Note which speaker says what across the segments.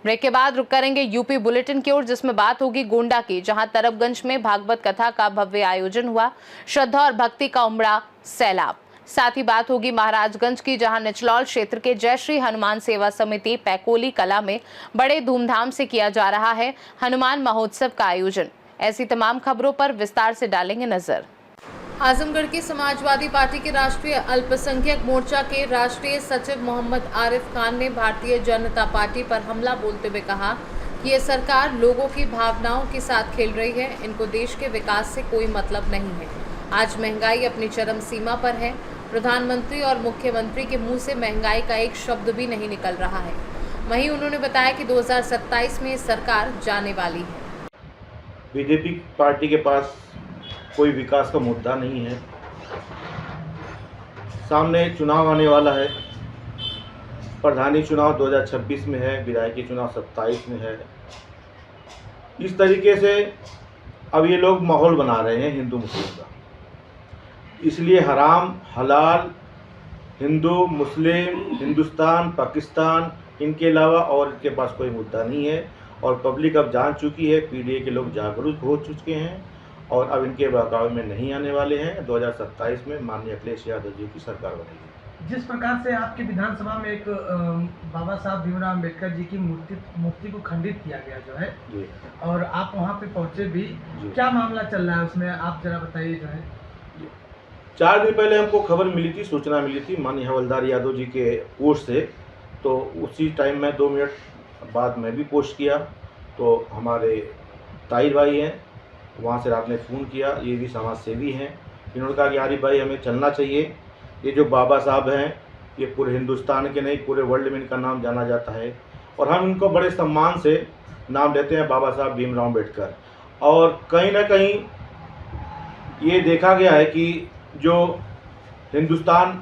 Speaker 1: Break के बाद रुक करेंगे यूपी बुलेटिन की ओर, जिसमें बात होगी गोंडा की, जहां तरबगंज में भागवत कथा का भव्य आयोजन हुआ। श्रद्धा और भक्ति का उमड़ा सैलाब। साथ ही बात होगी महाराजगंज की, जहां निचलौल क्षेत्र के जय श्री हनुमान सेवा समिति पैकोली कला में बड़े धूमधाम से किया जा रहा है हनुमान महोत्सव का आयोजन। ऐसी तमाम खबरों पर विस्तार से डालेंगे नजर। आजमगढ़ की समाजवादी पार्टी के राष्ट्रीय अल्पसंख्यक मोर्चा के राष्ट्रीय सचिव मोहम्मद आरिफ खान ने भारतीय जनता पार्टी पर हमला बोलते हुए कहा कि ये सरकार लोगों की भावनाओं के साथ खेल रही है। इनको देश के विकास से कोई मतलब नहीं है। आज महंगाई अपनी चरम सीमा पर है। प्रधानमंत्री और मुख्यमंत्री के मुंह से महंगाई का एक शब्द भी नहीं निकल रहा है। वहीं उन्होंने बताया कि 2027 में सरकार जाने वाली है।
Speaker 2: बीजेपी पार्टी के पास कोई विकास का मुद्दा नहीं है। सामने चुनाव आने वाला है। प्रधानी चुनाव 2026 में है, विधायकी चुनाव 27 में है। इस तरीके से अब ये लोग माहौल बना रहे हैं हिंदू मुस्लिम का। इसलिए हराम हलाल, हिंदू मुस्लिम, हिंदुस्तान पाकिस्तान, इनके अलावा और इनके पास कोई मुद्दा नहीं है। और पब्लिक अब जान चुकी है, पीडीए के लोग जागरूक हो चुके हैं और अब इनके बहकावे में नहीं आने वाले हैं। 2027 में माननीय अखिलेश यादव जी की सरकार बनेगी।
Speaker 3: जिस प्रकार से आपकी विधानसभा में एक बाबा साहब भीमराव अम्बेडकर जी की मूर्ति को खंडित किया गया जो है
Speaker 2: जी,
Speaker 3: और आप वहां पे पहुंचे भी, क्या मामला चल रहा है उसमें, आप जरा बताइए जो है।
Speaker 2: 4 दिन पहले हमको खबर मिली थी, सूचना मिली थी माननीय हवलदार यादव जी के पोस्ट से। तो उसी टाइम में 2 मिनट बाद मैं भी पोस्ट किया। तो हमारे ताहिर भाई हैं, वहाँ से रात में फ़ोन किया, ये भी समाज सेवी हैं। इन्होंने कहा कि आरिफ भाई हमें चलना चाहिए। ये जो बाबा साहब हैं ये पूरे हिंदुस्तान के नहीं पूरे वर्ल्ड में इनका नाम जाना जाता है और हम इनको बड़े सम्मान से नाम देते हैं बाबा साहब भीमराव अम्बेडकर। और कहीं ना कहीं ये देखा गया है कि जो हिंदुस्तान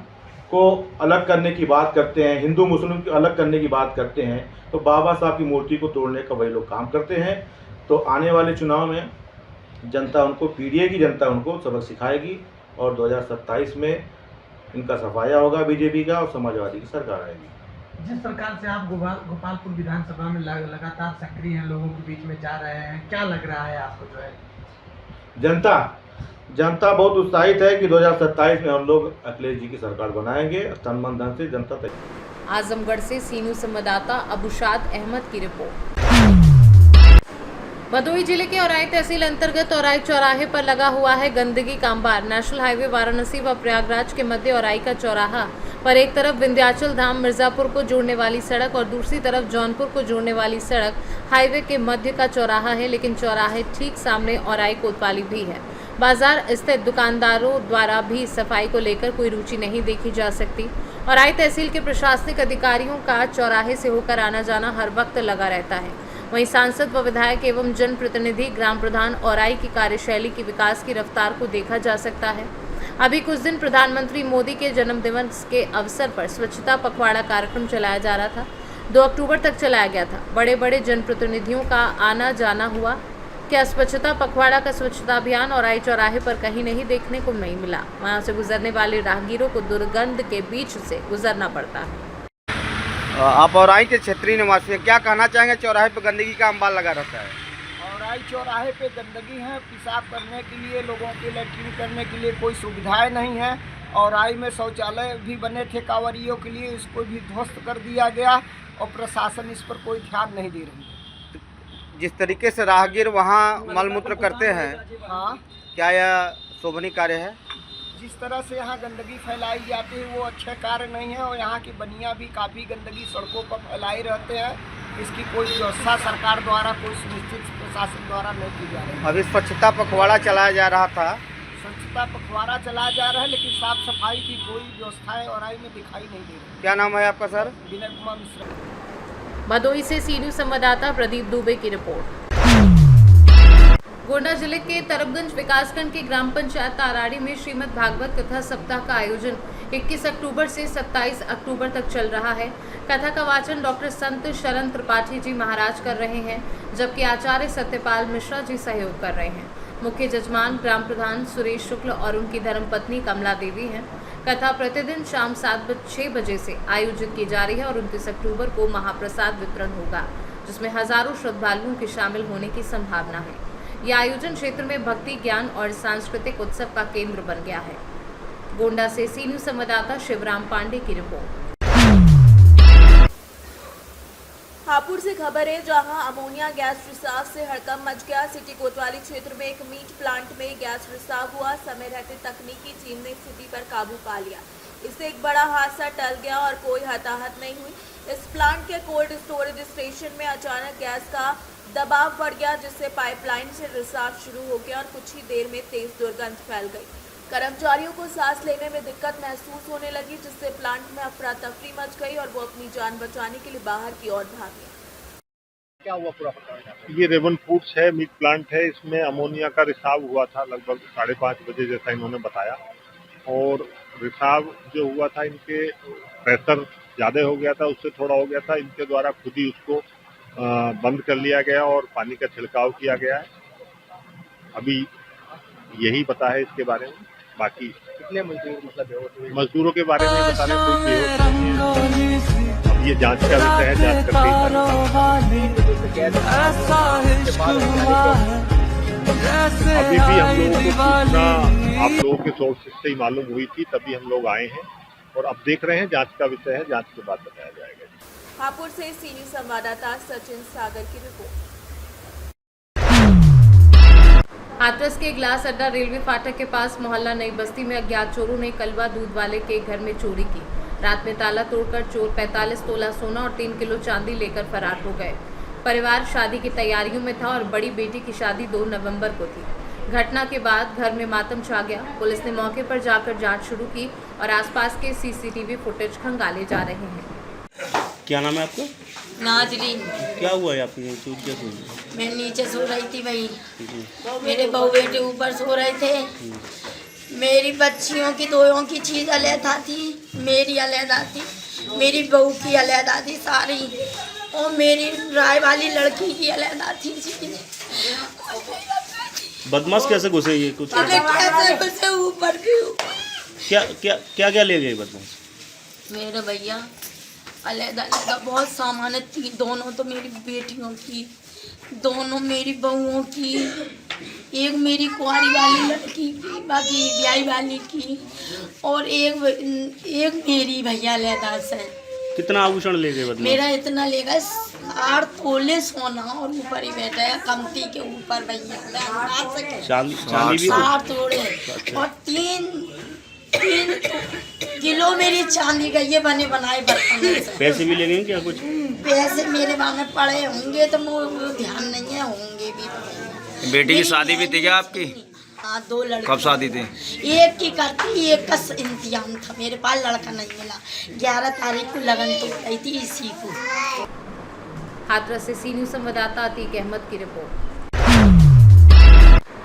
Speaker 2: को अलग करने की बात करते हैं, हिंदू मुस्लिम को अलग करने की बात करते हैं, तो बाबा साहब की मूर्ति को तोड़ने का वही लोग काम करते हैं। तो आने वाले चुनाव में जनता उनको, पीडीए की जनता उनको सबक सिखाएगी और 2027 में इनका सफाया होगा बीजेपी का और समाजवादी की सरकार आएगी।
Speaker 3: जिस प्रकार से आप गोपालपुर विधानसभा में लगातार सक्रिय हैं, लोगों के बीच में जा रहे हैं, क्या लग रहा है आपको जो है?
Speaker 2: जनता बहुत उत्साहित है कि 2027 में हम लोग अखिलेश जी की सरकार बनाएंगे तन मन धन से। जनता तक।
Speaker 1: आजमगढ़ से सीनू संवाददाता अबुशाद अहमद की रिपोर्ट। भदोही जिले के औराई तहसील अंतर्गत औराई चौराहे पर लगा हुआ है गंदगी का अंबार। नेशनल हाईवे वाराणसी व प्रयागराज के मध्य औराई का चौराहा पर एक तरफ विंध्याचल धाम मिर्जापुर को जोड़ने वाली सड़क और दूसरी तरफ जौनपुर को जोड़ने वाली सड़क हाईवे के मध्य का चौराहा है, लेकिन चौराहे ठीक सामने औराई कोतवाली भी है। बाजार स्थित दुकानदारों द्वारा भी सफाई को लेकर कोई रुचि नहीं देखी जा सकती। औराई तहसील के प्रशासनिक अधिकारियों का चौराहे से होकर आना जाना हर वक्त लगा रहता है। वहीं सांसद व विधायक एवं जनप्रतिनिधि, ग्राम प्रधान औराई की कार्यशैली की विकास की रफ्तार को देखा जा सकता है। अभी कुछ दिन प्रधानमंत्री मोदी के जन्मदिवस के अवसर पर स्वच्छता पखवाड़ा कार्यक्रम चलाया जा रहा था। 2 अक्टूबर तक चलाया गया था। बड़े बड़े जनप्रतिनिधियों का आना जाना हुआ। क्या स्वच्छता पखवाड़ा का स्वच्छता अभियान औराई चौराहे पर कहीं नहीं देखने को नहीं मिला। वहां से गुजरने वाले राहगीरों को दुर्गंध के बीच से गुजरना पड़ता है।
Speaker 4: आप औराई के क्षेत्रीय निवासी हैं, क्या कहना चाहेंगे? चौराहे पर गंदगी का अंबार लगा रहता है।
Speaker 5: औराई चौराहे पे गंदगी है, पेशाब करने के लिए, लोगों की लैट्रिन करने के लिए कोई सुविधाएं नहीं है। औराई में शौचालय भी बने थे कांवरियों के लिए, इसको भी ध्वस्त कर दिया गया और प्रशासन इस पर कोई ध्यान नहीं दे रही है।
Speaker 4: जिस तरीके से राहगीर वहाँ मलमूत्र करते हैं,
Speaker 5: हाँ,
Speaker 4: क्या यह शोभनीय कार्य है?
Speaker 5: जिस तरह से यहाँ गंदगी फैलाई जाती है वो अच्छे कार्य नहीं है और यहाँ की बनियाँ भी काफ़ी गंदगी सड़कों पर फैलाए रहते हैं। इसकी कोई व्यवस्था सरकार द्वारा, कोई सुनिश्चित प्रशासन द्वारा नहीं की जा रही है।
Speaker 4: अभी स्वच्छता पखवाड़ा चलाया जा रहा था।
Speaker 5: स्वच्छता पखवाड़ा चलाया जा रहा है, लेकिन साफ सफाई की कोई व्यवस्थाएं औराई में दिखाई नहीं दे रही।
Speaker 4: क्या नाम है आपका सर?
Speaker 5: विनय कुमार मिश्रा।
Speaker 1: भदोही से सीनू संवाददाता प्रदीप दुबे की रिपोर्ट। गोंडा जिले के तरबगंज विकासखंड की ग्राम पंचायत ताराड़ी में श्रीमद् भागवत कथा सप्ताह का आयोजन 21 अक्टूबर से 27 अक्टूबर तक चल रहा है। कथा का वाचन डॉक्टर संत शरण त्रिपाठी जी महाराज कर रहे हैं, जबकि आचार्य सत्यपाल मिश्रा जी सहयोग कर रहे हैं। मुख्य जजमान ग्राम प्रधान सुरेश शुक्ल और उनकी धर्मपत्नी कमला देवी हैं। कथा प्रतिदिन शाम 6 बजे से आयोजित की जा रही है और 29 अक्टूबर को महाप्रसाद वितरण होगा। जिसमें हजारों श्रद्धालुओं के शामिल होने की संभावना है। यह आयोजन क्षेत्र में भक्ति, ज्ञान और सांस्कृतिक उत्सव का केंद्र बन गया है। गोंडा से सी न्यूज संवाददाता शिवराम पांडे की रिपोर्ट।
Speaker 6: हापुड़ से खबर है, जहां अमोनिया गैस रिसाव से हड़कंप मच गया। सिटी कोतवाली क्षेत्र में एक मीट प्लांट में गैस रिसाव हुआ। समय रहते तकनीकी टीम ने स्थिति पर काबू पा लिया। इससे एक बड़ा हादसा टल गया और कोई हताहत नहीं हुई। इस प्लांट के कोल्ड स्टोरेज स्टेशन में अचानक गैस का दबाव बढ़ गया, जिससे पाइपलाइन से रिसाव शुरू हो गया और कुछ ही देर में तेज दुर्गंध फैल गई। कर्मचारियों को सांस लेने में दिक्कत महसूस होने लगी, जिससे प्लांट में अफरा तफरी मच गई और वो अपनी जान बचाने के लिए बाहर की ओर भागे।
Speaker 3: क्या हुआ पूरा पता?
Speaker 7: ये रेवन फूड्स है, मीट प्लांट है। इसमें अमोनिया का रिसाव हुआ था लगभग 5:30 बजे, जैसा इन्होंने बताया। और रिसाव जो हुआ था, इनके प्रेशर ज़्यादा हो गया था, उससे थोड़ा हो गया था। इनके द्वारा खुद ही उसको बंद कर लिया गया और पानी का छिड़काव किया गया है। अभी यही पता है इसके बारे में। बाकी
Speaker 3: कितने मजदूर मतलब
Speaker 7: मजदूरों के बारे में बताने कोई बेहोश नहीं है। अब ये जांच का विषय है, जांच करके अभी भी हम लोगों को सूचना आप लोगों के सोर्सेज से ही मालूम हुई थी, तभी हम लोग आए हैं और अब देख रहे हैं। जांच का विषय है, जांच के बाद बताया जाएगा।
Speaker 6: हापुड़ से सी न्यूज संवाददाता सचिन सागर की रिपोर्ट।
Speaker 1: हाथरस के ग्लास अड्डा रेलवे फाटक के पास मोहल्ला नई बस्ती में अज्ञात चोरों ने कलवा दूध वाले के घर में चोरी की। रात में ताला तोड़कर चोर 45 तोला सोना और 3 किलो चांदी लेकर फरार हो गए। परिवार शादी की तैयारियों में था और बड़ी बेटी की शादी 2 नवंबर को थी। घटना के बाद घर में मातम छा गया। पुलिस ने मौके पर जाकर जांच शुरू की और आसपास के सीसीटीवी फुटेज खंगाले जा रहे हैं।
Speaker 8: क्या नाम है आपका?
Speaker 9: नाजरीन।
Speaker 8: क्या हुआ है आपकी चोट क्या हुई?
Speaker 9: मैं नीचे सो रही थी भाई, मेरे बहू बेटे ऊपर सो रहे थे। मेरी बच्चियों की दोनों की चीज़ अलहदा थी, मेरी अलहदा थी, मेरी बहू की अलहदा थी सारी, और मेरी राय वाली लड़की की अलहदा थी चीज़।
Speaker 8: बदमाश कैसे घुसे ये कुछ?
Speaker 9: कैसे घुसे ऊपर की?
Speaker 8: क्या ले गए बदमाश?
Speaker 9: मेरे भैया अलहदा अलहदा बहुत सामान थी, दोनों तो मेरी बेटियों की, दोनों मेरी बहुओं की, एक मेरी कुंवारी वाली लड़की की, बाकी ब्याही वाली की, और एक मेरी भैया अलहदा से।
Speaker 8: कितना आभूषण ले गए बदमाश? मेरा
Speaker 9: इतना ले गए 8 तोले सोना और ऊपर ही बैठा है कमती के ऊपर भैया।
Speaker 8: चांदी भी
Speaker 9: 8 तोले और 3 किलो मेरी चांदी का ये बने बनाए बर्तन से।
Speaker 8: पैसे भी ले गए क्या कुछ?
Speaker 9: पैसे मेरे बाने पड़े होंगे तो मुझे ध्यान नहीं है, होंगे भी।
Speaker 4: बेटी की शादी भी थी क्या आपकी?
Speaker 9: हाँ, 2 लड़के।
Speaker 4: कब शादी थी?
Speaker 9: एक की करती, एक का इंतजाम था, मेरे पास लड़का नहीं मिला। 11 तारीख को लगन तो गई थी इसी को।
Speaker 1: हाथरस से सी न्यूज संवाददाता अतीक अहमद की रिपोर्ट।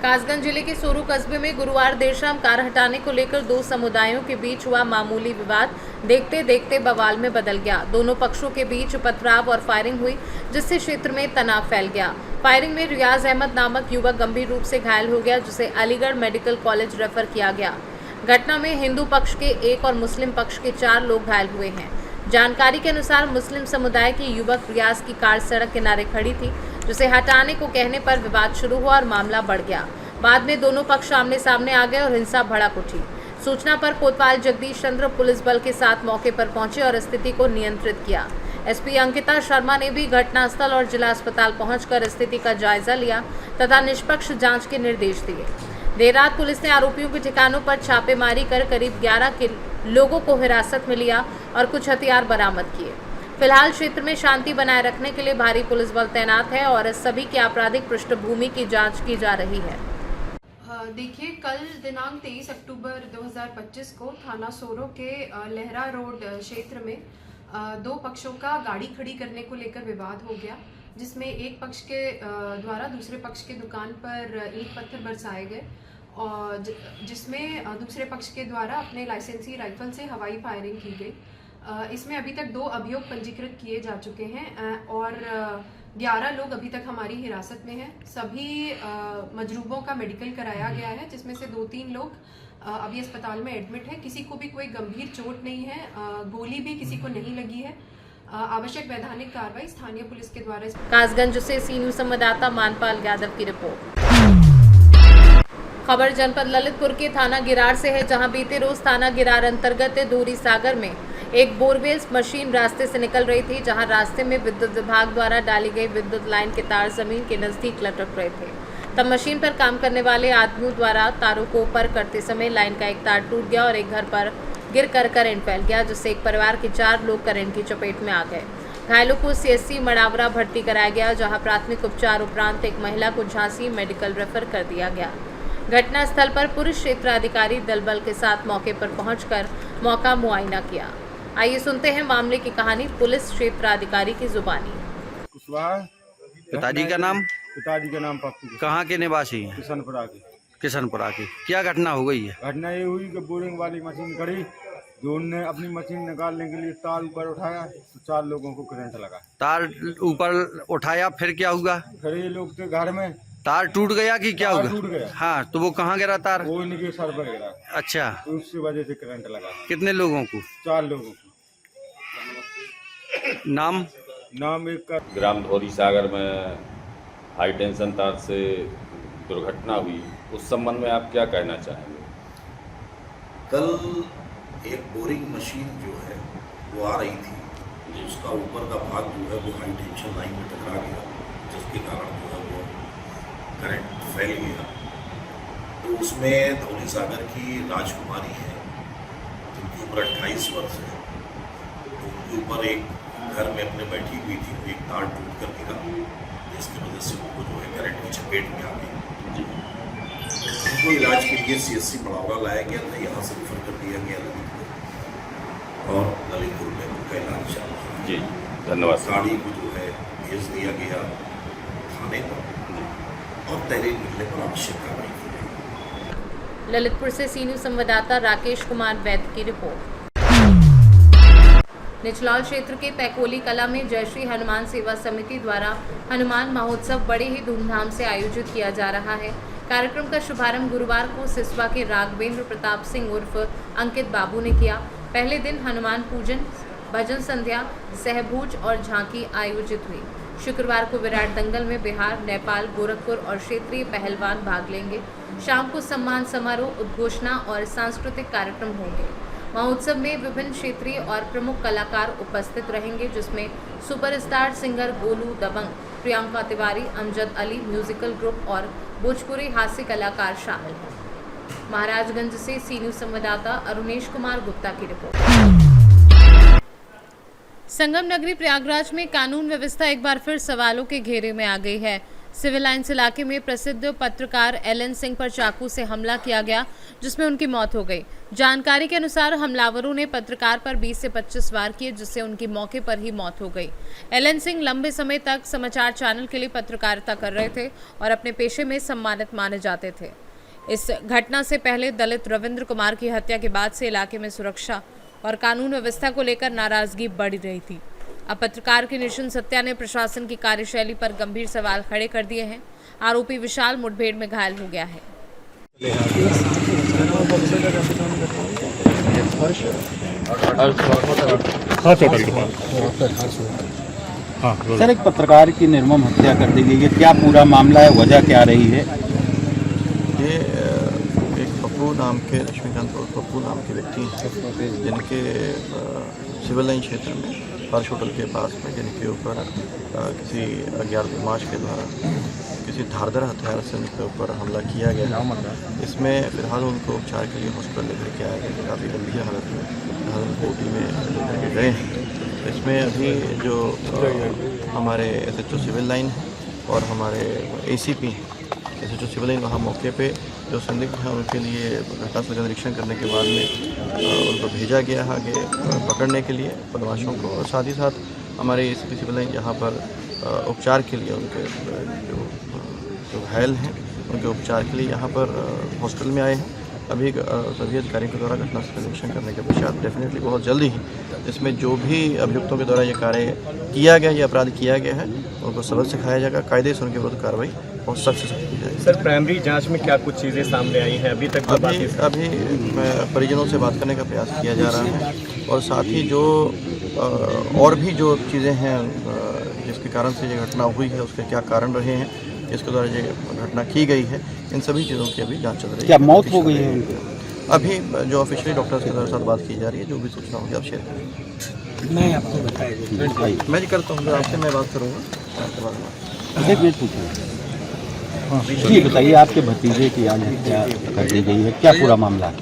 Speaker 1: कासगंज जिले के सोरू कस्बे में गुरुवार देर शाम कार हटाने को लेकर 2 समुदायों के बीच हुआ मामूली विवाद देखते देखते बवाल में बदल गया। दोनों पक्षों के बीच पथराव और फायरिंग हुई, जिससे क्षेत्र में तनाव फैल गया। फायरिंग में रियाज अहमद नामक युवक गंभीर रूप से घायल हो गया, जिसे अलीगढ़ मेडिकल कॉलेज रेफर किया गया। घटना में हिंदू पक्ष के 1 और मुस्लिम पक्ष के 4 लोग घायल हुए हैं। जानकारी के अनुसार मुस्लिम समुदाय के युवक रियाज की कार सड़क किनारे खड़ी थी, जिसे हटाने को कहने पर विवाद शुरू हुआ और मामला बढ़ गया। बाद में दोनों पक्ष आमने सामने आ गए और हिंसा भड़क उठी। सूचना पर कोतवाल जगदीश चंद्र पुलिस बल के साथ मौके पर पहुंचे और स्थिति को नियंत्रित किया। एसपी अंकिता शर्मा ने भी घटनास्थल और जिला अस्पताल पहुंचकर स्थिति का जायजा लिया तथा निष्पक्ष जांच के निर्देश दिए। देर रात पुलिस ने आरोपियों के ठिकानों पर छापेमारी कर करीब 11 लोगों को हिरासत में लिया और कुछ हथियार बरामद किए। फिलहाल क्षेत्र में शांति बनाए रखने के लिए भारी पुलिस बल तैनात है और सभी की आपराधिक पृष्ठभूमि की जांच की जा रही है।
Speaker 10: देखिए, कल दिनांक 23 अक्टूबर 2025 को थाना सोरो के लहरा रोड क्षेत्र में 2 पक्षों का गाड़ी खड़ी करने को लेकर विवाद हो गया, जिसमें एक पक्ष के द्वारा दूसरे पक्ष के दुकान पर ईंट पत्थर बरसाए गए और जिसमें दूसरे पक्ष के द्वारा अपने लाइसेंसी राइफल से हवाई फायरिंग की गई। इसमें अभी तक 2 अभियोग पंजीकृत किए जा चुके हैं और 11 लोग अभी तक हमारी हिरासत में हैं। सभी मजरूबों का मेडिकल कराया गया है, जिसमें से 2-3 लोग अभी अस्पताल में एडमिट हैं। किसी को भी कोई गंभीर चोट नहीं है, गोली भी किसी को नहीं लगी है। आवश्यक वैधानिक कार्रवाई स्थानीय पुलिस के द्वारा
Speaker 1: कासगंज से सी न्यूज संवाददाता मानपाल यादव की रिपोर्ट। खबर जनपद ललितपुर के थाना गिरार से है, जहां बीते रोज थाना गिरार अंतर्गत धूरी सागर में एक बोरवेल मशीन रास्ते से निकल रही थी, जहां रास्ते में विद्युत विभाग द्वारा डाली गई विद्युत लाइन के तार जमीन के नजदीक लटक रहे थे। तब मशीन पर काम करने वाले आदमियों द्वारा तारों को ऊपर करते समय लाइन का एक तार टूट गया और एक घर पर गिर कर करंट फैल गया, जिससे एक परिवार के 4 लोग करंट की चपेट में आ गए। घायलों को CSC मड़ावरा भर्ती कराया गया, जहां प्राथमिक उपचार उपरांत एक महिला को झांसी मेडिकल रेफर कर दिया गया। घटना स्थल पर पुलिस क्षेत्राधिकारी दलबल के साथ मौके पर पहुंचकर मौका मुआयना किया। आइए सुनते हैं मामले की कहानी पुलिस क्षेत्राधिकारी की जुबानी।
Speaker 4: पिताजी का नाम?
Speaker 11: पिताजी का नाम पप्पू।
Speaker 4: कहाँ के निवासी हैं?
Speaker 11: किशनपुरा के।
Speaker 4: किशनपुरा की। क्या घटना हो गई है?
Speaker 11: घटना ये हुई कि बोरिंग वाली मशीन खड़ी, जो उनने अपनी मशीन निकालने के लिए तार ऊपर उठाया तो 4 लोगों को करंट लगा।
Speaker 4: तार ऊपर उठाया, फिर क्या हुआ?
Speaker 11: फिर ये लोग थे घर में,
Speaker 4: तार टूट गया कि क्या हुआ?
Speaker 11: टूट गया।
Speaker 4: हाँ, तो वो कहाँ गिरा तार?
Speaker 11: वो इनके सर पर गिरा।
Speaker 4: अच्छा,
Speaker 11: तो उसकी वजह से करंट लगा।
Speaker 4: कितने लोगों को?
Speaker 11: 4 लोगों को। नाम एक का
Speaker 12: ग्राम धोरी सागर में हाई टेंशन तार से दुर्घटना हुई, उस संबंध में आप क्या कहना चाहेंगे?
Speaker 13: कल एक बोरिंग मशीन जो है वो आ रही थी, उसका ऊपर का भाग जो है वो हाई टेंशन लाइन में टकरा गया, जिसके कारण जो है वो करंट फैल गया। तो उसमें धौली सागर की राजकुमारी है, जिनकी उम्र 28 वर्ष है। तो उनके ऊपर एक घर में अपने बैठी हुई थी, एक तार टूट कर गिरा, जिसकी वजह से उनको जो है करंट की चपेट में आ गई। उनको इलाज के लिए CSC मड़ावरा लाया गया था, यहाँ से रेफर कर दिया गया ललितपुर, और ललितपुर में उनका इलाज चल रहा है।
Speaker 12: जी, धन्यवाद।
Speaker 13: गाड़ी को जो है भेज दिया गया थाने पर और तहरीर मिलने पर आवश्यक कार्रवाई की गई।
Speaker 1: ललितपुर से सी न्यूज संवाददाता राकेश कुमार वैद्य की रिपोर्ट। निचलौल क्षेत्र के पैकोली कला में जयश्री हनुमान सेवा समिति द्वारा हनुमान महोत्सव बड़े ही धूमधाम से आयोजित किया जा रहा है। कार्यक्रम का शुभारंभ गुरुवार को सिसवा के राघवेंद्र प्रताप सिंह उर्फ अंकित बाबू ने किया। पहले दिन हनुमान पूजन, भजन संध्या, सहभूज और झांकी आयोजित हुई। शुक्रवार को विराट दंगल में बिहार, नेपाल, गोरखपुर और क्षेत्रीय पहलवान भाग लेंगे। शाम को सम्मान समारोह, उद्घोषणा और सांस्कृतिक कार्यक्रम होंगे। महोत्सव में विभिन्न क्षेत्रीय और प्रमुख कलाकार उपस्थित रहेंगे, जिसमें सुपरस्टार सिंगर गोलू दबंग, प्रियंका तिवारी, अमजद अली, म्यूजिकल ग्रुप और भोजपुरी हास्य कलाकार शामिल हैं। महाराजगंज से सी न्यूज संवाददाता अरुणेश कुमार गुप्ता की रिपोर्ट। संगम नगरी प्रयागराज में कानून व्यवस्था एक बार फिर सवालों के घेरे में आ गई है। सिविल लाइन्स इलाके में प्रसिद्ध पत्रकार LN सिंह पर चाकू से हमला किया गया, जिसमें उनकी मौत हो गई। जानकारी के अनुसार हमलावरों ने पत्रकार पर 20 से 25 वार किए, जिससे उनकी मौके पर ही मौत हो गई। LN सिंह लंबे समय तक समाचार चैनल के लिए पत्रकारिता कर रहे थे और अपने पेशे में सम्मानित माने जाते थे। इस घटना से पहले दलित रविंद्र कुमार की हत्या के बाद से इलाके में सुरक्षा और कानून व्यवस्था को लेकर नाराजगी बढ़ रही थी। अब पत्रकार की निशन सत्या ने प्रशासन की कार्यशैली पर गंभीर सवाल खड़े कर दिए हैं। आरोपी विशाल मुठभेड़ में घायल हो गया है।
Speaker 14: सर, एक पत्रकार की निर्मम हत्या कर दी गई है, क्या पूरा मामला है, वजह क्या रही है?
Speaker 15: ये एक पप्पू नाम के, लक्ष्मीकांत और पप्पू नाम के व्यक्ति हैं, जिनके सिविल लाइन क्षेत्र में फर्श होटल के पास में, जिनके ऊपर किसी अज्ञात बदमाश के द्वारा किसी धारदार हथियार से उनके ऊपर हमला किया गया। इसमें फिलहाल उनको उपचार के लिए हॉस्पिटल लेकर के आया गया, काफ़ी गंभीर हालत में, फिलहाल उनको OT में लेकर के गए हैं। इसमें अभी जो हमारे SHO सिविल लाइन और हमारे ACP SHO सिविल लाइन वहाँ मौके पे जो संदिग्ध हैं उनके लिए घटनास्थल का निरीक्षण करने के बाद में उनको भेजा गया है आगे पकड़ने के लिए बदमाशों को, और साथ ही साथ हमारे ACP सिविल लाइन यहाँ पर उपचार के लिए उनके जो घायल हैं उनके उपचार के लिए यहाँ पर हॉस्पिटल में आए हैं। अभी सभी अधिकारियों के द्वारा घटनास्थल का निरीक्षण करने के पश्चात डेफिनेटली बहुत जल्दी ही इसमें जो भी अभियुक्तों के द्वारा ये कार्य किया गया, ये अपराध किया गया है, उनको सबक सिखाया जाएगा, कायदे से उनके विरुद्ध कार्रवाई और सख्त से सख्त की जाएगी।
Speaker 8: सर, प्राइमरी जांच में क्या कुछ चीज़ें सामने आई हैं अभी तक?
Speaker 15: अभी परिजनों से बात करने का प्रयास किया जा रहा है और साथ ही जो और भी जो चीज़ें हैं जिसके कारण से ये घटना हुई है, उसके क्या कारण रहे हैं, जिसके द्वारा ये घटना की गई है, इन सभी चीज़ों की अभी जांच चल रही है।
Speaker 14: क्या मौत हो गई है उनकी?
Speaker 15: अभी जो ऑफिशियली डॉक्टर्स के साथ बात की जा रही है, जो भी सूचना होगी आप शेयर करेंगे।
Speaker 14: मैं आपको बताया
Speaker 15: मैं करता हूँ, आपसे मैं बात करूँगा आपके बाद में।
Speaker 14: एक मिनट पूछूँ जी, बताइए आपके भतीजे की आज हत्या कर दी गई है, क्या पूरा मामला है?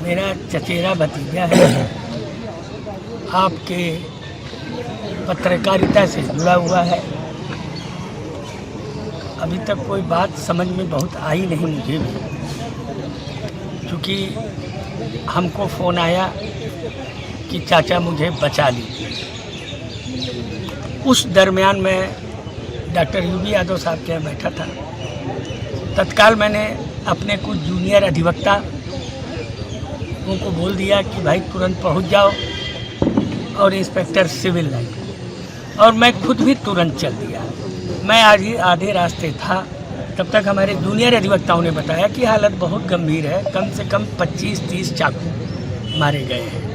Speaker 16: मेरा चचेरा भतीजा है, आपके पत्रकारिता से जुड़ा हुआ है। अभी तक कोई बात समझ में बहुत आई नहीं मुझे भी, क्योंकि हमको फ़ोन आया कि चाचा मुझे बचा लीजिए। उस दरमियान मैं डॉक्टर यूबी यादव साहब के यहाँ बैठा था। तत्काल मैंने अपने कुछ जूनियर अधिवक्ता उनको बोल दिया कि भाई तुरंत पहुंच जाओ, और इंस्पेक्टर सिविल लाइन, और मैं खुद भी तुरंत चल दिया। मैं आज ही आधे रास्ते था, तब तक हमारे जूनियर अधिवक्ताओं ने बताया कि हालत बहुत गंभीर है, कम से कम 25-30 चाकू मारे गए हैं।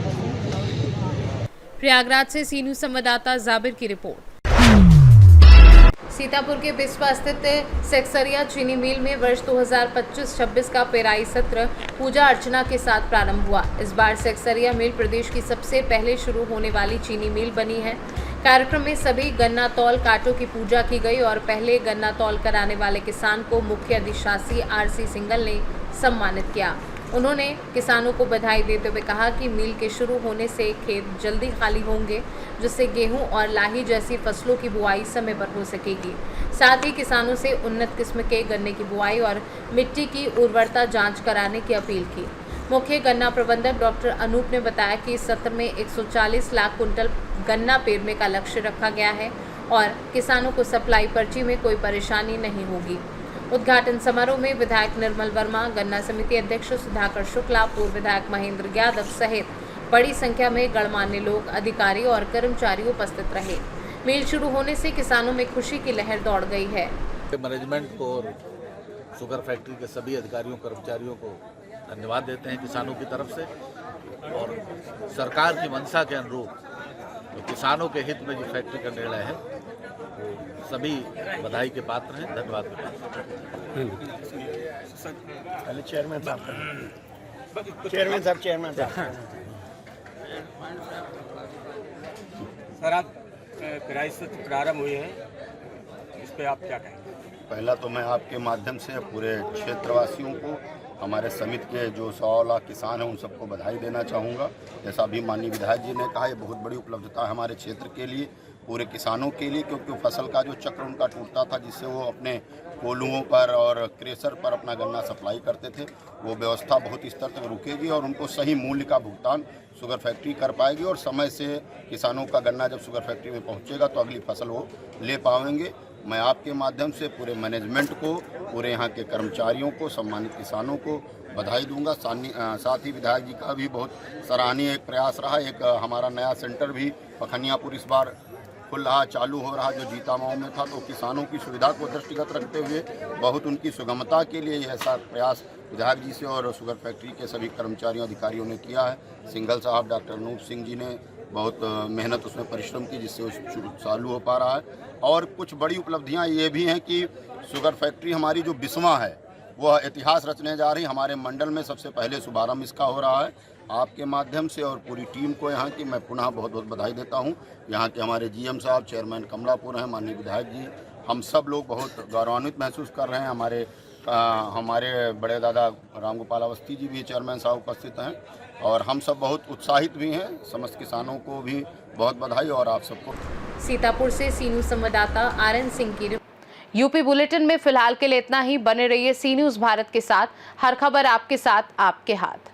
Speaker 1: प्रयागराज से सी न्यूज़ संवाददाता जाबिर की रिपोर्ट। सीतापुर के बिस्वा स्थित सेक्सरिया चीनी मिल में वर्ष 2025-26 का पेराई सत्र पूजा अर्चना के साथ प्रारंभ हुआ। इस बार सेक्सरिया मिल प्रदेश की सबसे पहले शुरू होने वाली चीनी मिल बनी है। कार्यक्रम में सभी गन्ना तौल कांटों की पूजा की गई और पहले गन्ना तौल कराने वाले किसान को मुख्य अधिशासी आरसी सिंगल ने सम्मानित किया। उन्होंने किसानों को बधाई देते हुए कहा कि मिल के शुरू होने से खेत जल्दी खाली होंगे, जिससे गेहूं और लाही जैसी फसलों की बुआई समय पर हो सकेगी। साथ ही किसानों से उन्नत किस्म के गन्ने की बुआई और मिट्टी की उर्वरता जांच कराने की अपील की। मुख्य गन्ना प्रबंधक डॉक्टर अनूप ने बताया कि इस सत्र में 140 लाख कुंटल गन्ना पेरने का लक्ष्य रखा गया है और किसानों को सप्लाई पर्ची में कोई परेशानी नहीं होगी। उद्घाटन समारोह में विधायक निर्मल वर्मा, गन्ना समिति अध्यक्ष सुधाकर शुक्ला, पूर्व विधायक महेंद्र यादव सहित बड़ी संख्या में गणमान्य लोग, अधिकारी और कर्मचारी उपस्थित रहे। मिल शुरू होने से किसानों में खुशी की लहर दौड़ गई है।
Speaker 17: मैनेजमेंट को और शुगर फैक्ट्री के सभी अधिकारियों कर्मचारियों को धन्यवाद देते हैं किसानों की तरफ से, और सरकार की मंशा के अनुरूप तो किसानों के हित में जो फैक्ट्री का निर्णय है वो सभी बधाई के पात्र हैं, धन्यवाद के पात्र हैं।
Speaker 5: पहले चेयरमैन साहब
Speaker 18: सर, आज पेराई सत्र प्रारंभ हुए हैं, इस पे आप क्या कहेंगे?
Speaker 19: पहला तो मैं आपके माध्यम से पूरे क्षेत्रवासियों को, हमारे समिति के जो 100 लाख किसान हैं उन सबको बधाई देना चाहूँगा। जैसा अभी माननीय विधायक जी ने कहा, ये बहुत बड़ी उपलब्धता है हमारे क्षेत्र के लिए, पूरे किसानों के लिए, क्योंकि फसल का जो चक्र उनका टूटता था, जिससे वो अपने कोल्हुओं पर और क्रेशर पर अपना गन्ना सप्लाई करते थे, वो व्यवस्था बहुत स्तर तक रुकेगी और उनको सही मूल्य का भुगतान शुगर फैक्ट्री कर पाएगी, और समय से किसानों का गन्ना जब शुगर फैक्ट्री में पहुँचेगा तो अगली फसल वो ले पाएंगे। मैं आपके माध्यम से पूरे मैनेजमेंट को, पूरे यहाँ के कर्मचारियों को, सम्मानित किसानों को बधाई दूंगा। साथ ही विधायक जी का भी बहुत सराहनीय एक प्रयास रहा। एक हमारा नया सेंटर भी पखनियापुर इस बार खुल रहा, चालू हो रहा, जो जीतामाओं में था, तो किसानों की सुविधा को दृष्टिगत रखते हुए बहुत उनकी सुगमता के लिए ऐसा प्रयास विधायक जी से और शुगर फैक्ट्री के सभी कर्मचारियों अधिकारियों ने किया है। सिंघल साहब, डॉक्टर अनूप सिंह जी ने बहुत मेहनत उसमें परिश्रम की, जिससे वो चालू हो पा रहा है। और कुछ बड़ी उपलब्धियां ये भी हैं कि शुगर फैक्ट्री हमारी जो बिस्वा है वह इतिहास रचने जा रही। हमारे मंडल में सबसे पहले शुभारंभ इसका हो रहा है। आपके माध्यम से और पूरी टीम को यहाँ की मैं पुनः बहुत बहुत बधाई देता हूँ। यहाँ के हमारे जीएम साहब, चेयरमैन कमलापुर हैं, माननीय विधायक जी, हम सब लोग बहुत गौरवान्वित महसूस कर रहे हैं। हमारे बड़े दादा राम गोपाल अवस्थी जी भी चेयरमैन साहब उपस्थित हैं, और हम सब बहुत उत्साहित भी हैं। समस्त किसानों को भी बहुत बधाई, और आप सबको।
Speaker 1: सीतापुर से सी न्यूज़ संवाददाता आरएन सिंह की। यूपी बुलेटिन में फिलहाल के लिए इतना ही। बने रहिए सी न्यूज़ भारत के साथ, हर खबर आपके साथ, आपके हाथ।